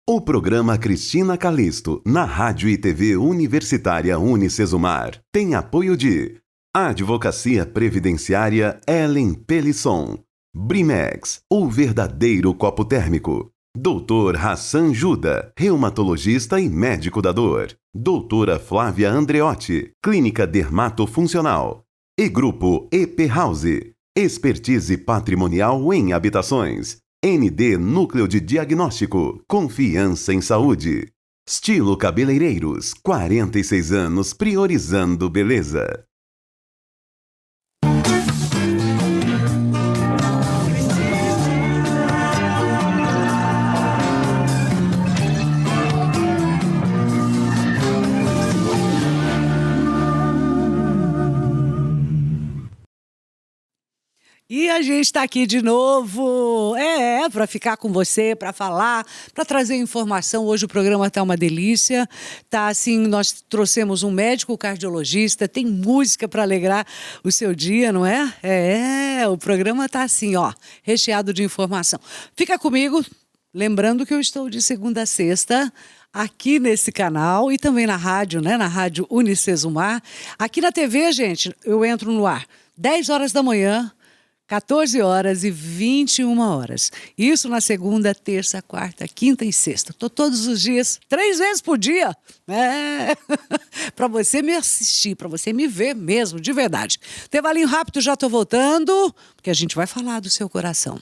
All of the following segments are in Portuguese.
O programa Cristina Calisto, na Rádio e TV Universitária Unicesumar, tem apoio de Advocacia Previdenciária Ellen Pelisson, Brimex, o verdadeiro copo térmico, Dr. Hassan Juda, reumatologista e médico da dor, Doutora Flávia Andreotti, Clínica Dermatofuncional, e Grupo EP House, expertise patrimonial em habitações. ND Núcleo de Diagnóstico, confiança em saúde. Estilo Cabeleireiros, 46 anos priorizando beleza. E a gente está aqui de novo, para ficar com você, para falar, para trazer informação. Hoje o programa está uma delícia, tá assim, nós trouxemos um médico cardiologista, tem música para alegrar o seu dia, não é? O programa está assim, ó, recheado de informação. Fica comigo, lembrando que eu estou de segunda a sexta, aqui nesse canal e também na rádio, né? Na Rádio Unicesumar. Aqui na TV, gente, eu entro no ar 10 horas da manhã, 14 horas e 21 horas. Isso na segunda, terça, quarta, quinta e sexta. Estou todos os dias, 3 vezes por dia. Para você me assistir, para você me ver mesmo, de verdade. Intervalinho rápido, já estou voltando, porque a gente vai falar do seu coração.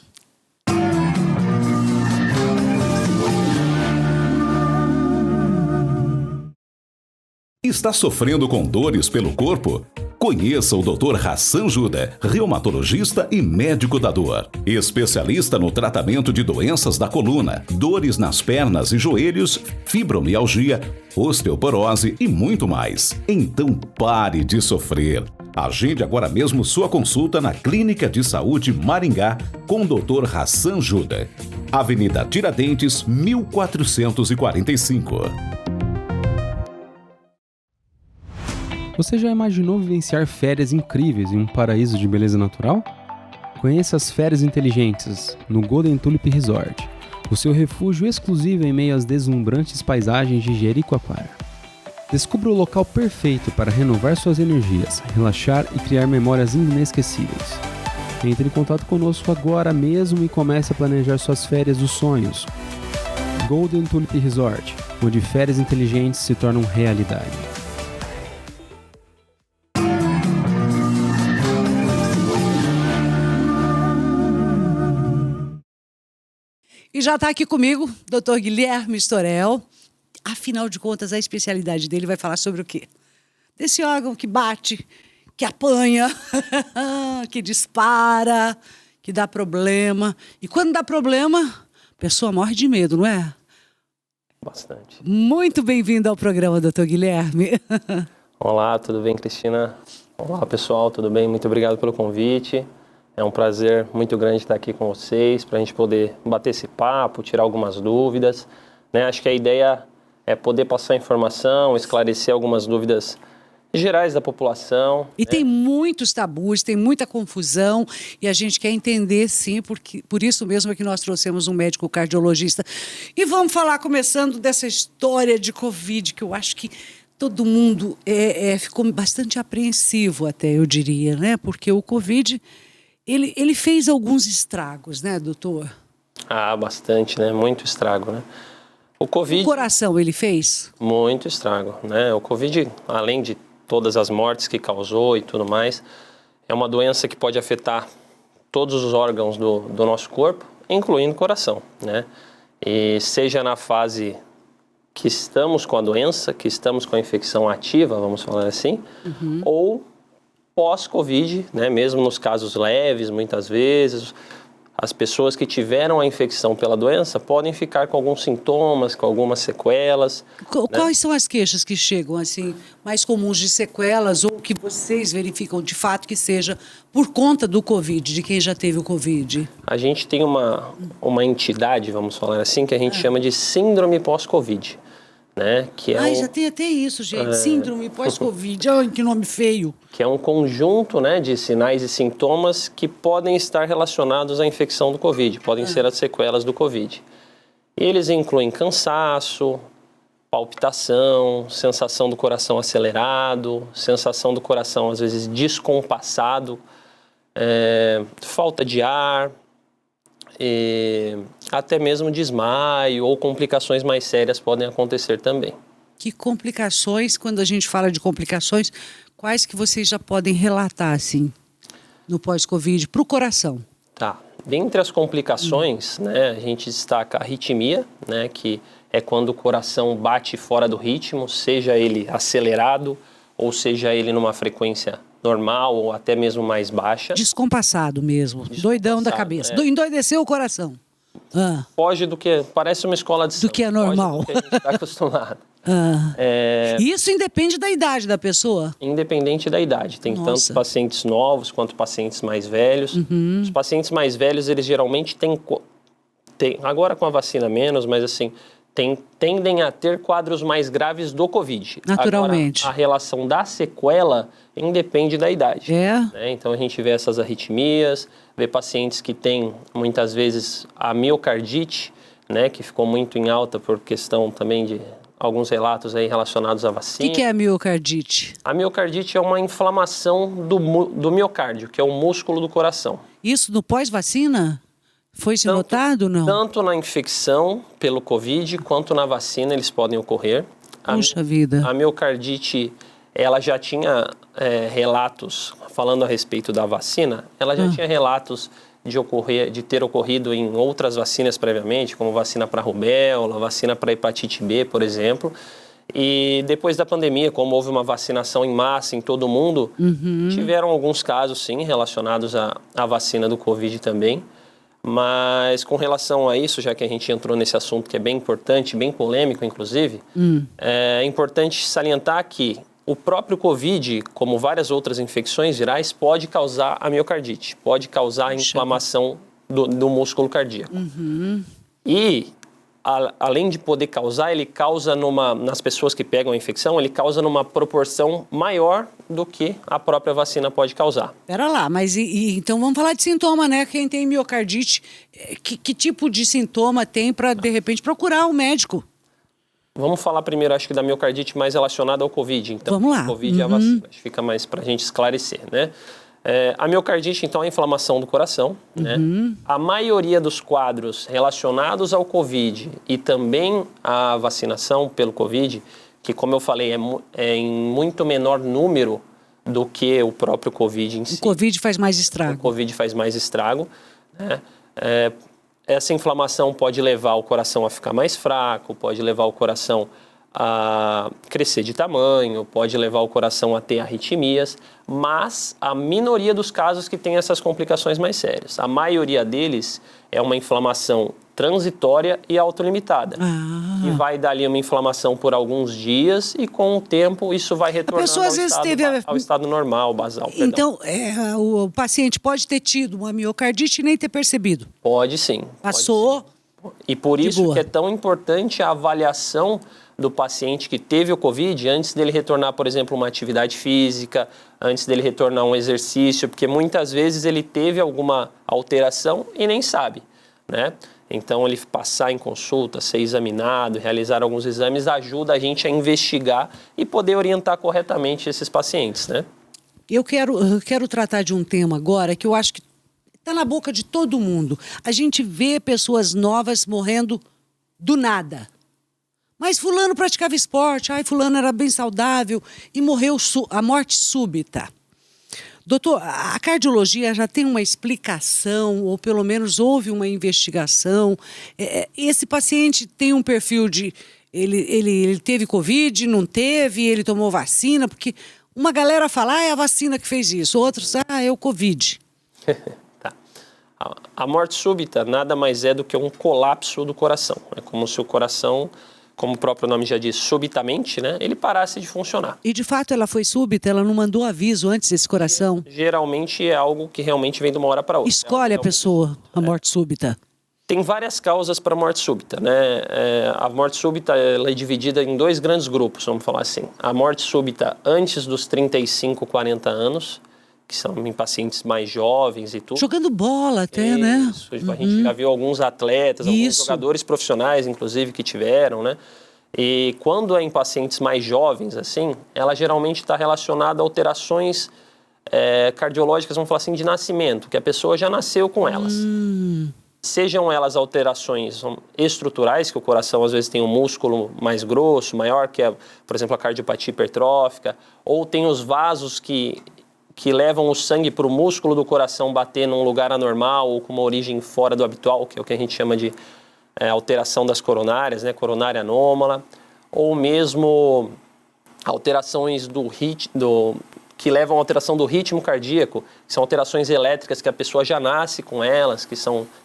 Está sofrendo com dores pelo corpo? Conheça o Dr. Hassan Juda, reumatologista e médico da dor. Especialista no tratamento de doenças da coluna, dores nas pernas e joelhos, fibromialgia, osteoporose e muito mais. Então pare de sofrer. Agende agora mesmo sua consulta na Clínica de Saúde Maringá com o Dr. Hassan Juda. Avenida Tiradentes, 1445. Você já imaginou vivenciar férias incríveis em um paraíso de beleza natural? Conheça as férias inteligentes no Golden Tulip Resort, o seu refúgio exclusivo em meio às deslumbrantes paisagens de Jericoacoara. Descubra o local perfeito para renovar suas energias, relaxar e criar memórias inesquecíveis. Entre em contato conosco agora mesmo e comece a planejar suas férias dos sonhos. Golden Tulip Resort, onde férias inteligentes se tornam realidade. E já está aqui comigo, Dr. Guilherme Storel. Afinal de contas, a especialidade dele vai falar sobre o quê? Desse órgão que bate, que apanha, que dispara, que dá problema. E quando dá problema, a pessoa morre de medo, não é? Bastante. Muito bem-vindo ao programa, Dr. Guilherme. Olá, tudo bem, Cristina? Olá, pessoal, tudo bem? Muito obrigado pelo convite. É um prazer muito grande estar aqui com vocês, para a gente poder bater esse papo, tirar algumas dúvidas, né? Acho que a ideia é poder passar informação, esclarecer algumas dúvidas gerais da população. E tem muitos tabus, tem muita confusão, e a gente quer entender, sim, porque, por isso mesmo é que nós trouxemos um médico cardiologista. E vamos falar, começando dessa história de Covid, que eu acho que todo mundo ficou bastante apreensivo até, eu diria, né? Porque o Covid... Ele fez alguns estragos, né, doutor? Ah, bastante, né? Muito estrago, né? O Covid... O coração ele fez? Muito estrago, né? O Covid, além de todas as mortes que causou e tudo mais, é uma doença que pode afetar todos os órgãos do nosso corpo, incluindo o coração, né? E seja na fase que estamos com a doença, que estamos com a infecção ativa, vamos falar assim, ou pós-Covid, né? Mesmo nos casos leves, muitas vezes, as pessoas que tiveram a infecção pela doença podem ficar com alguns sintomas, com algumas sequelas. Quais são as queixas que chegam, assim, mais comuns de sequelas ou que vocês verificam de fato que seja por conta do Covid, de quem já teve o Covid? A gente tem uma entidade, vamos falar assim, que a gente chama de síndrome pós-Covid. Né? Que é já tem até isso, gente. Síndrome pós-Covid. Ai, que nome feio. Que é um conjunto, né, de sinais e sintomas que podem estar relacionados à infecção do Covid, podem ser as sequelas do Covid. E eles incluem cansaço, palpitação, sensação do coração acelerado, sensação do coração às vezes descompassado, falta de ar, e até mesmo desmaio ou complicações mais sérias podem acontecer também. Que complicações, quando a gente fala de complicações, quais que vocês já podem relatar, assim, no pós-Covid, para o coração? Tá. Dentre as complicações, né, a gente destaca a arritmia, né, que é quando o coração bate fora do ritmo, seja ele acelerado ou seja ele numa frequência normal ou até mesmo mais baixa. Descompassado mesmo, doidão da cabeça. Endoideceu o coração. Foge do que... Parece uma escola de samba. Do que é normal. Foge do que a gente está acostumado. Isso independe da idade da pessoa? Independente da idade. Tem tanto pacientes novos quanto pacientes mais velhos. Os pacientes mais velhos, eles geralmente têm... Agora com a vacina menos, mas assim... tendem a ter quadros mais graves do Covid. Naturalmente. Agora, a relação da sequela independe da idade. Né? Então, a gente vê essas arritmias, vê pacientes que têm, muitas vezes, a miocardite, né, que ficou muito em alta por questão também de alguns relatos aí relacionados à vacina. O que é a miocardite? A miocardite é uma inflamação do miocárdio, que é o músculo do coração. Isso no pós-vacina? Foi-se notado, não? Tanto na infecção pelo Covid, quanto na vacina eles podem ocorrer. Puxa vida. A miocardite, ela já tinha relatos, falando a respeito da vacina, ela já tinha relatos de ter ocorrido em outras vacinas previamente, como vacina para rubéola, vacina para hepatite B, por exemplo. E depois da pandemia, como houve uma vacinação em massa em todo mundo, tiveram alguns casos, sim, relacionados à vacina do Covid também. Mas com relação a isso, já que a gente entrou nesse assunto que é bem importante, bem polêmico, inclusive, é importante salientar que o próprio Covid, como várias outras infecções virais, pode causar a miocardite, pode causar a inflamação do músculo cardíaco. E, além de poder causar, ele causa nas pessoas que pegam a infecção, ele causa numa proporção maior do que a própria vacina pode causar. Pera lá, mas então vamos falar de sintoma, né? Quem tem miocardite, que tipo de sintoma tem para, de repente, procurar um médico? Vamos falar primeiro, acho que da miocardite mais relacionada ao Covid. Então, vamos lá. O Covid é a vacina, acho que fica mais para a gente esclarecer, né? A miocardite, então, é a inflamação do coração, né? A maioria dos quadros relacionados ao Covid e também à vacinação pelo Covid, que, como eu falei, é em muito menor número do que o próprio Covid em si. O Covid faz mais estrago. O Covid faz mais estrago, né? Essa inflamação pode levar o coração a ficar mais fraco, pode levar o coração a crescer de tamanho, pode levar o coração a ter arritmias, mas a minoria dos casos que tem essas complicações mais sérias. A maioria deles é uma inflamação transitória e autolimitada. E vai dar ali uma inflamação por alguns dias e com o tempo isso vai retornando ao estado normal, basal. Então, o paciente pode ter tido uma miocardite e nem ter percebido? Pode sim. Passou? Pode sim. E por isso que é tão importante a avaliação do paciente que teve o Covid antes dele retornar, por exemplo, uma atividade física, antes dele retornar um exercício, porque muitas vezes ele teve alguma alteração e nem sabe, né? Então, ele passar em consulta, ser examinado, realizar alguns exames, ajuda a gente a investigar e poder orientar corretamente esses pacientes, né? Eu quero tratar de um tema agora que eu acho que está na boca de todo mundo. A gente vê pessoas novas morrendo do nada. Mas fulano praticava esporte, fulano era bem saudável e morreu a morte súbita. Doutor, a cardiologia já tem uma explicação, ou pelo menos houve uma investigação. Esse paciente tem um perfil de... Ele teve Covid, não teve, ele tomou vacina, porque uma galera fala, é a vacina que fez isso, outros, é o Covid. Tá. A morte súbita nada mais é do que um colapso do coração. É como se o coração, como o próprio nome já diz, subitamente, né, ele parasse de funcionar. E de fato ela foi súbita? Ela não mandou aviso antes desse coração? Geralmente é algo que realmente vem de uma hora para outra. Escolhe a pessoa, a morte súbita? Tem várias causas para a morte súbita, né? A morte súbita ela é dividida em dois grandes grupos, vamos falar assim. A morte súbita antes dos 35, 40 anos que são em pacientes mais jovens e tudo. Jogando bola até, né? Isso, a gente já viu alguns atletas, alguns jogadores profissionais, inclusive, que tiveram, né? E quando é em pacientes mais jovens, assim, ela geralmente está relacionada a alterações cardiológicas, vamos falar assim, de nascimento, que a pessoa já nasceu com elas. Sejam elas alterações estruturais, que o coração às vezes tem um músculo mais grosso, maior, que é, por exemplo, a cardiopatia hipertrófica, ou tem os vasos que levam o sangue para o músculo do coração bater num lugar anormal ou com uma origem fora do habitual, que é o que a gente chama de alteração das coronárias, né, coronária anômala, ou mesmo alterações que levam à alteração do ritmo cardíaco, que são alterações elétricas que a pessoa já nasce com elas,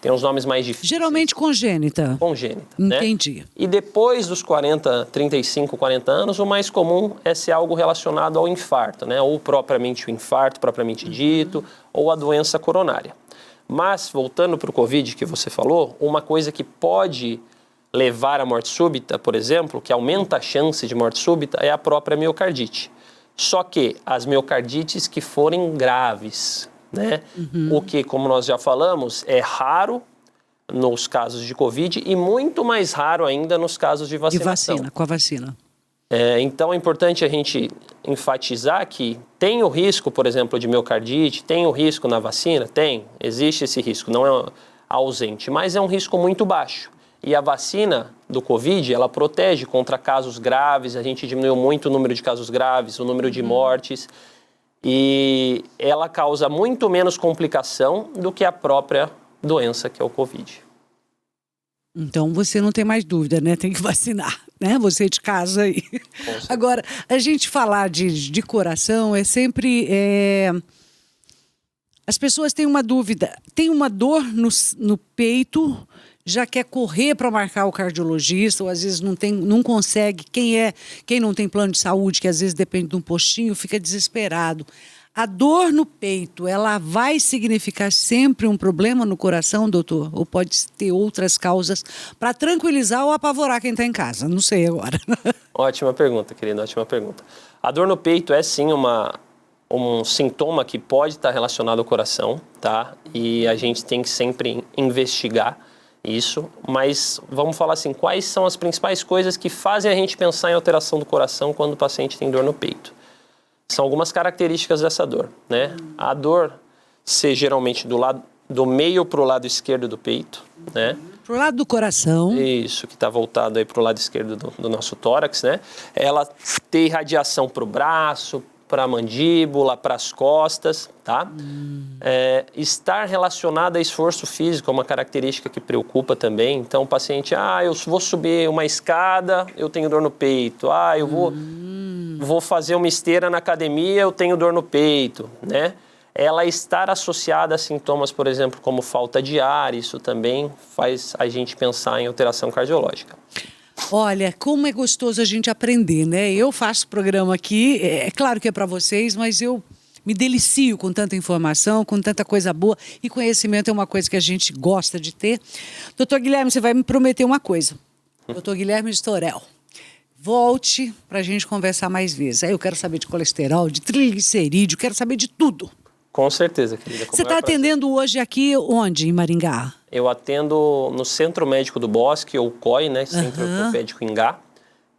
tem uns nomes mais difíceis. Geralmente congênita. Congênita, Entendi. Né? E depois dos 35, 40 anos, o mais comum é ser algo relacionado ao infarto, né? Ou propriamente o infarto, propriamente dito, ou a doença coronária. Mas, voltando para o Covid que você falou, uma coisa que pode levar à morte súbita, por exemplo, que aumenta a chance de morte súbita, é a própria miocardite. Só que as miocardites que forem graves, né? O que, como nós já falamos, é raro nos casos de Covid e muito mais raro ainda nos casos de vacinação. Com a vacina. Então é importante a gente enfatizar que tem o risco, por exemplo, de miocardite, tem o risco na vacina? Tem, existe esse risco, não é ausente, mas é um risco muito baixo. E a vacina do Covid, ela protege contra casos graves, a gente diminuiu muito o número de casos graves, o número de mortes, e ela causa muito menos complicação do que a própria doença, que é o Covid. Então você não tem mais dúvida, né? Tem que vacinar, né? Você de casa aí. Agora, a gente falar de coração é sempre... As pessoas têm uma dúvida, tem uma dor no peito, já quer correr para marcar o cardiologista, ou às vezes não consegue. Quem não tem plano de saúde, que às vezes depende de um postinho, fica desesperado. A dor no peito, ela vai significar sempre um problema no coração, doutor? Ou pode ter outras causas para tranquilizar ou apavorar quem está em casa? Não sei agora. Ótima pergunta, querida, ótima pergunta. A dor no peito é sim um sintoma que pode estar relacionado ao coração, tá? E a gente tem que sempre investigar isso, mas vamos falar assim, quais são as principais coisas que fazem a gente pensar em alteração do coração quando o paciente tem dor no peito? São algumas características dessa dor, né? A dor ser geralmente do meio para o lado esquerdo do peito, né? Pro lado do coração. Isso, que está voltado aí para o lado esquerdo do nosso tórax, né? Ela ter irradiação para o braço, para a mandíbula, para as costas, tá? Estar relacionada a esforço físico é uma característica que preocupa também. Então, o paciente, eu vou subir uma escada, eu tenho dor no peito. Eu vou fazer uma esteira na academia, eu tenho dor no peito, né? Ela estar associada a sintomas, por exemplo, como falta de ar, isso também faz a gente pensar em alteração cardiológica. Olha, como é gostoso a gente aprender, né? Eu faço programa aqui, é claro que é para vocês, mas eu me delicio com tanta informação, com tanta coisa boa, e conhecimento é uma coisa que a gente gosta de ter. Doutor Guilherme, você vai me prometer uma coisa. Doutor Guilherme Storel, volte para a gente conversar mais vezes. Aí eu quero saber de colesterol, de triglicerídeo, quero saber de tudo. Com certeza, querida. Você está atendendo hoje aqui onde, em Maringá? Eu atendo no Centro Médico do Bosque, ou COI, né? Centro Ortopédico Ingá,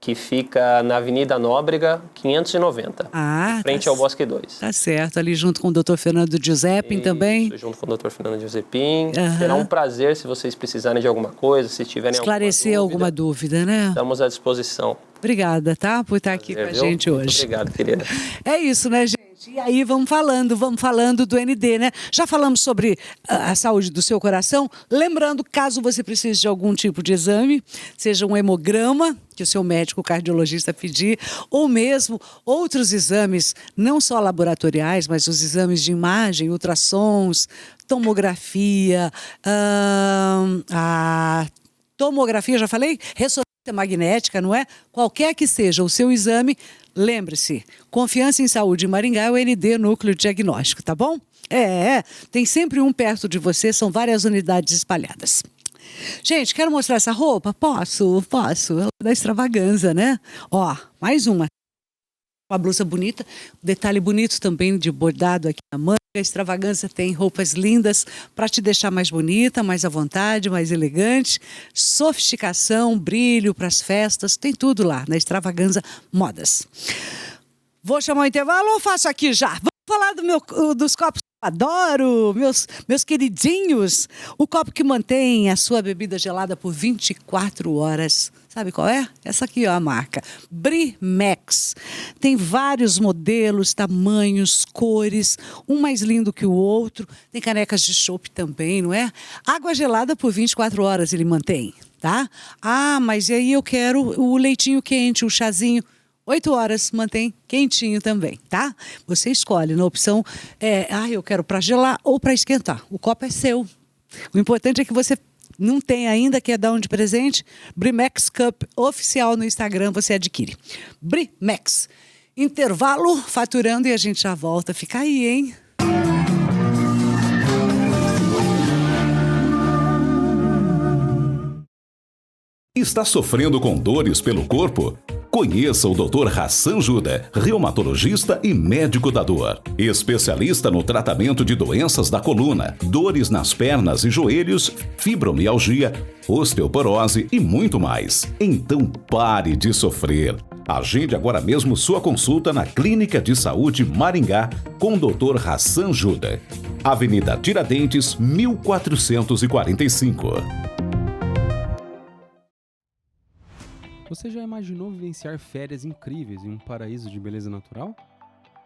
que fica na Avenida Nóbrega, 590, em frente ao Bosque 2. Tá certo, ali junto com o Dr. Fernando Giuseppin também. Junto com o Dr. Fernando Giuseppin. Será um prazer se vocês precisarem de alguma coisa, se tiverem esclarecer alguma dúvida, né? Estamos à disposição. Obrigada, tá? Por estar aqui com a gente hoje. Muito obrigado, querida. É isso, né, gente? E aí vamos falando do ND, né? Já falamos sobre a saúde do seu coração. Lembrando, caso você precise de algum tipo de exame, seja um hemograma, que o seu médico cardiologista pedir, ou mesmo outros exames, não só laboratoriais, mas os exames de imagem, ultrassons, tomografia, a tomografia, já falei? Ressonância magnética, não é? Qualquer que seja o seu exame, lembre-se, Confiança em Saúde em Maringá é o ND Núcleo Diagnóstico, tá bom? Tem sempre um perto de você, são várias unidades espalhadas. Gente, quero mostrar essa roupa? Posso. Ela é da Extravaganza, né? Ó, mais uma. Uma blusa bonita, detalhe bonito também de bordado aqui na manga. A Extravagância tem roupas lindas para te deixar mais bonita, mais à vontade, mais elegante. Sofisticação, brilho para as festas, tem tudo lá na Extravagância Modas. Vou chamar o intervalo ou faço aqui já? Vamos falar dos copos que eu adoro, meus queridinhos. O copo que mantém a sua bebida gelada por 24 horas. Sabe qual é? Essa aqui, ó, a marca. Brimex. Tem vários modelos, tamanhos, cores, um mais lindo que o outro. Tem canecas de chopp também, não é? Água gelada por 24 horas ele mantém, tá? Ah, mas e aí eu quero o leitinho quente, o chazinho. 8 horas, mantém quentinho também, tá? Você escolhe na opção, eu quero para gelar ou para esquentar. O copo é seu. O importante é que você não tem ainda, quer dar um de presente? Brimex Cup oficial no Instagram, você adquire. Brimex. Intervalo, faturando e a gente já volta. Fica aí, hein? Está sofrendo com dores pelo corpo? Conheça o Dr. Hassan Juda, reumatologista e médico da dor. Especialista no tratamento de doenças da coluna, dores nas pernas e joelhos, fibromialgia, osteoporose e muito mais. Então pare de sofrer. Agende agora mesmo sua consulta na Clínica de Saúde Maringá com o Dr. Hassan Juda. Avenida Tiradentes, 1445. Você já imaginou vivenciar férias incríveis em um paraíso de beleza natural?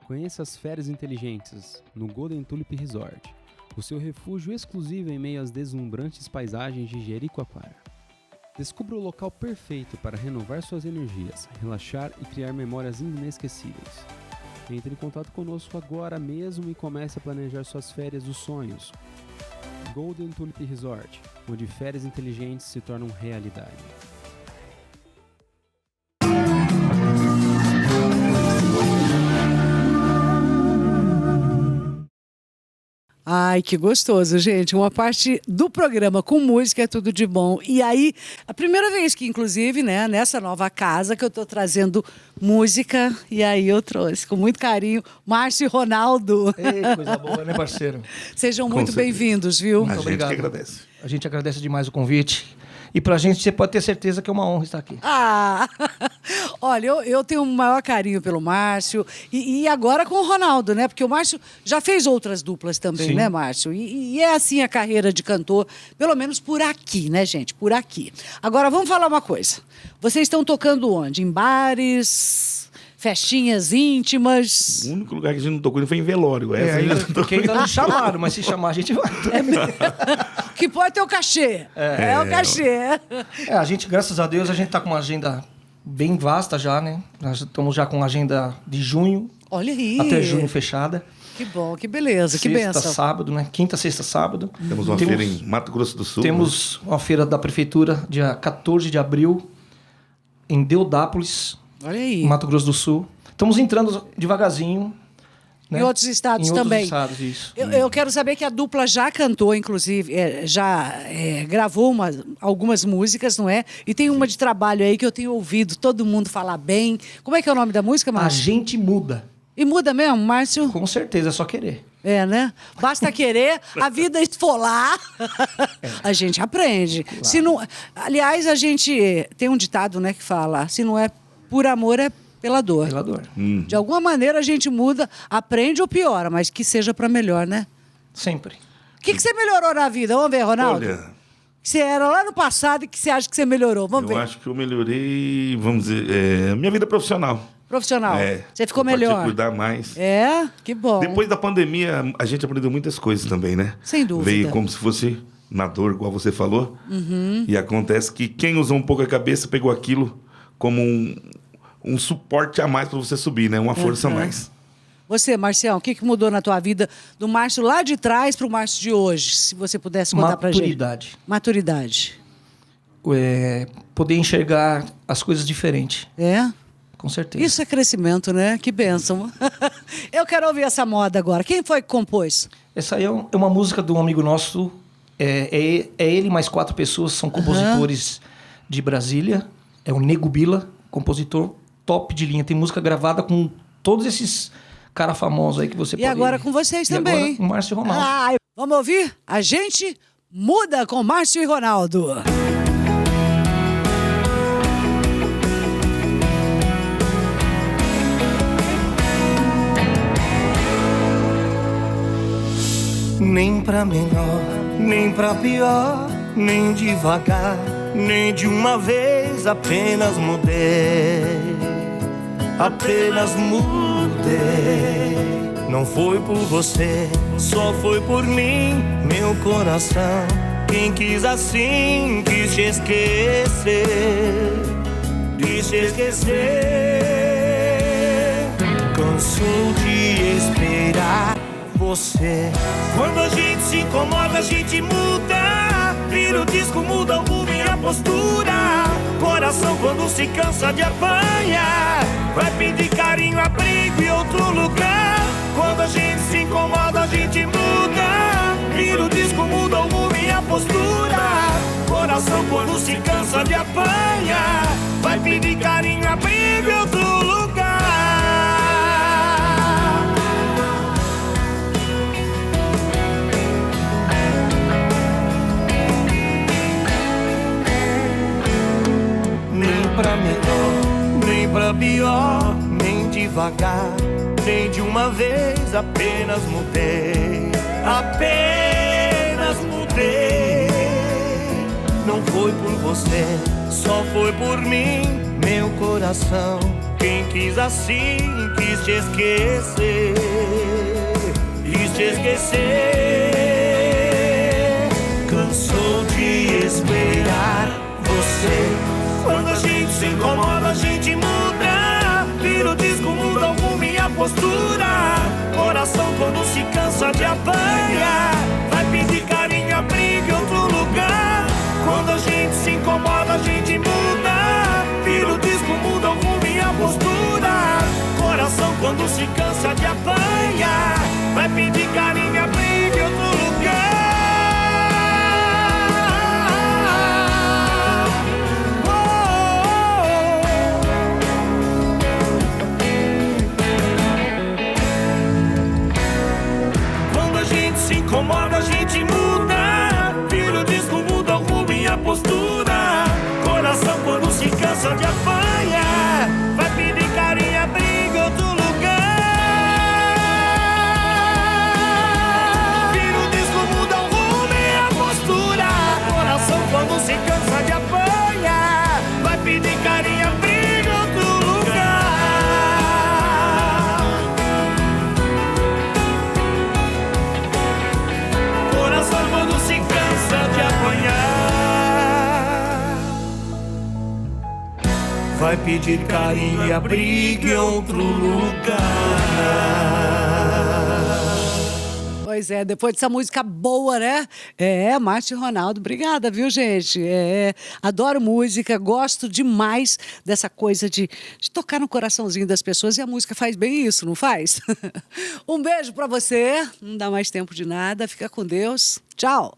Conheça as férias inteligentes no Golden Tulip Resort, o seu refúgio exclusivo em meio às deslumbrantes paisagens de Jericoacoara. Descubra o local perfeito para renovar suas energias, relaxar e criar memórias inesquecíveis. Entre em contato conosco agora mesmo e comece a planejar suas férias dos sonhos. Golden Tulip Resort, onde férias inteligentes se tornam realidade. Ai, que gostoso, gente. Uma parte do programa com música é tudo de bom. E aí, a primeira vez que, inclusive, né, nessa nova casa que eu tô trazendo música, e aí eu trouxe com muito carinho Márcio e Ronaldo. Ei, coisa boa, né, parceiro? Sejam muito bem-vindos, viu? Muito obrigado. A gente que agradece. A gente agradece demais o convite. E pra gente, você pode ter certeza que é uma honra estar aqui. Ah, olha, eu tenho o maior carinho pelo Márcio e agora com o Ronaldo, né? Porque o Márcio já fez outras duplas também, Sim. né, Márcio? E é assim a carreira de cantor, pelo menos por aqui, né, gente? Por aqui. Agora, vamos falar uma coisa. Vocês estão tocando onde? Em bares, festinhas íntimas? O único lugar que a gente não tocou foi em velório. Porque ainda não chamaram, mas se chamar a gente vai. Que pode ter o cachê. É o cachê. A gente, graças a Deus, a gente tá com uma agenda bem vasta já, né? Nós estamos já com uma agenda de junho. Olha aí. Até junho fechada. Que bom, que beleza, que Sexta, benção. sábado, né? Quinta, sexta, sábado. Temos uma feira em Mato Grosso do Sul. Temos uma feira da prefeitura, dia 14 de abril, em Deodápolis, Olha aí. Mato Grosso do Sul. Estamos entrando devagarzinho. Né? Em outros estados em também. Outros estados, isso. Eu quero saber que a dupla já cantou, inclusive, gravou algumas músicas, não é? E tem uma de trabalho aí que eu tenho ouvido todo mundo falar bem. Como é que é o nome da música, A Márcio? gente muda. E muda mesmo, Márcio? Com certeza, é só querer. É, né? Basta querer, a vida esfolar, a gente aprende. Claro. Se não, aliás, a gente tem um ditado, né, que fala, se não é por amor, é pela dor. Pela dor. De alguma maneira a gente muda, aprende ou piora, mas que seja para melhor, né? Sempre. O que você melhorou na vida? Vamos ver, Ronaldo. Olha, Que você era lá no passado e que você acha que você melhorou? Vamos eu ver. acho que eu melhorei, vamos dizer, a minha vida profissional. Profissional. Você ficou eu parti melhor. cuidar mais. É? Que bom. Depois da pandemia, a gente aprendeu muitas coisas também, né? Sem dúvida. Veio como se fosse na dor, igual você falou. E acontece que quem usou um pouco a cabeça pegou aquilo como um suporte a mais para você subir, né? Uma força a mais. Você, Marcião, o que mudou na tua vida do Márcio lá de trás para o Márcio de hoje? Se você pudesse contar pra gente. Maturidade. Maturidade. Poder enxergar as coisas diferentes. É? Com certeza. Isso é crescimento, né? Que bênção. Eu quero ouvir essa moda agora. Quem foi que compôs? Essa aí é uma música de um amigo nosso. É ele mais 4 pessoas, são compositores de Brasília. É o Nego Bila, compositor top de linha. Tem música gravada com todos esses caras famosos aí que você pode... E agora com vocês e também. Agora com o Márcio e Ronaldo. Vamos ouvir? A gente muda com Márcio e Ronaldo. Nem pra melhor, nem pra pior, nem devagar, nem de uma vez, apenas mudei. Apenas mudei. Não foi por você, só foi por mim, meu coração. Quem quis assim, quis te esquecer. Quis te esquecer. Cansou de esperar você. Quando a gente se incomoda, a gente muda. Vira o disco, muda o rumo e a postura. Coração quando se cansa de apanhar, vai pedir carinho, abrigo e outro lugar. Quando a gente se incomoda, a gente muda. Vira o disco, muda o rumo e a postura. Coração quando se cansa de apanhar, vai pedir carinho, abrigo e outro lugar. Pra melhor, nem pra pior, nem devagar, nem de uma vez, apenas mudei. Apenas mudei. Não foi por você, só foi por mim, meu coração. Quem quis assim, quis te esquecer. Quis te esquecer. Cansou de esperar você. Quando a gente se incomoda, a gente muda. Vira o disco, muda o rumo e a postura. Coração quando se cansa de apanhar, vai pedir carinho, abrigo em outro lugar. Quando a gente se incomoda, a gente muda. Vira o disco, muda o rumo e a postura. Coração quando se cansa de apanhar, vai pedir carinho, abrigo em outro lugar. Se incomoda, a gente muda. Vira o disco, muda o rumo e a postura. Coração quando se cansa de apanhar, vai pedir carinho, abrigo em outro lugar. Vira o disco, muda o rumo e a postura. Coração quando se cansa de apanhar, vai pedir carinho, abrigo em outro lugar. Quando se cansa de apanhar, vai pedir carinho e abrigo em outro lugar. Pois é, depois dessa música boa, né? Márcio e Ronaldo, obrigada, viu, gente? Adoro música, gosto demais dessa coisa de tocar no coraçãozinho das pessoas, e a música faz bem isso, não faz? Um beijo pra você, não dá mais tempo de nada, fica com Deus, tchau!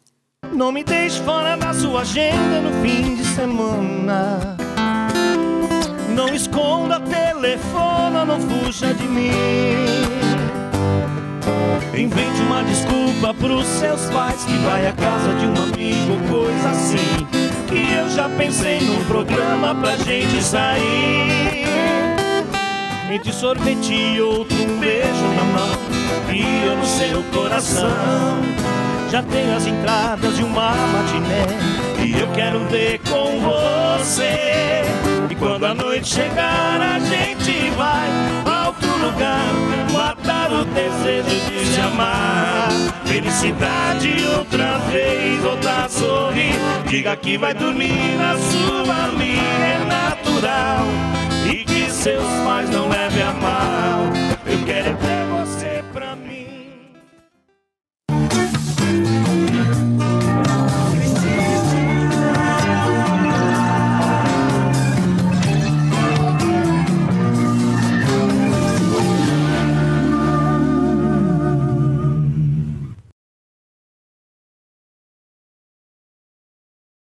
Não me deixe fora da sua agenda no fim de semana. Não esconda, telefona, não fuja de mim. Invente uma desculpa pros seus pais, que vai à casa de um amigo, coisa assim. Que eu já pensei num programa pra gente sair. Entre sorvete e outro beijo na mão, e eu no seu coração. Já tenho as entradas de uma matiné, e eu quero ver com você. E quando a noite chegar, a gente vai a outro lugar, matar o desejo de se amar. Felicidade outra vez, voltar a sorrir. Diga que vai dormir na sua linha, é natural. E que seus pais não levem a mal. Eu quero é ter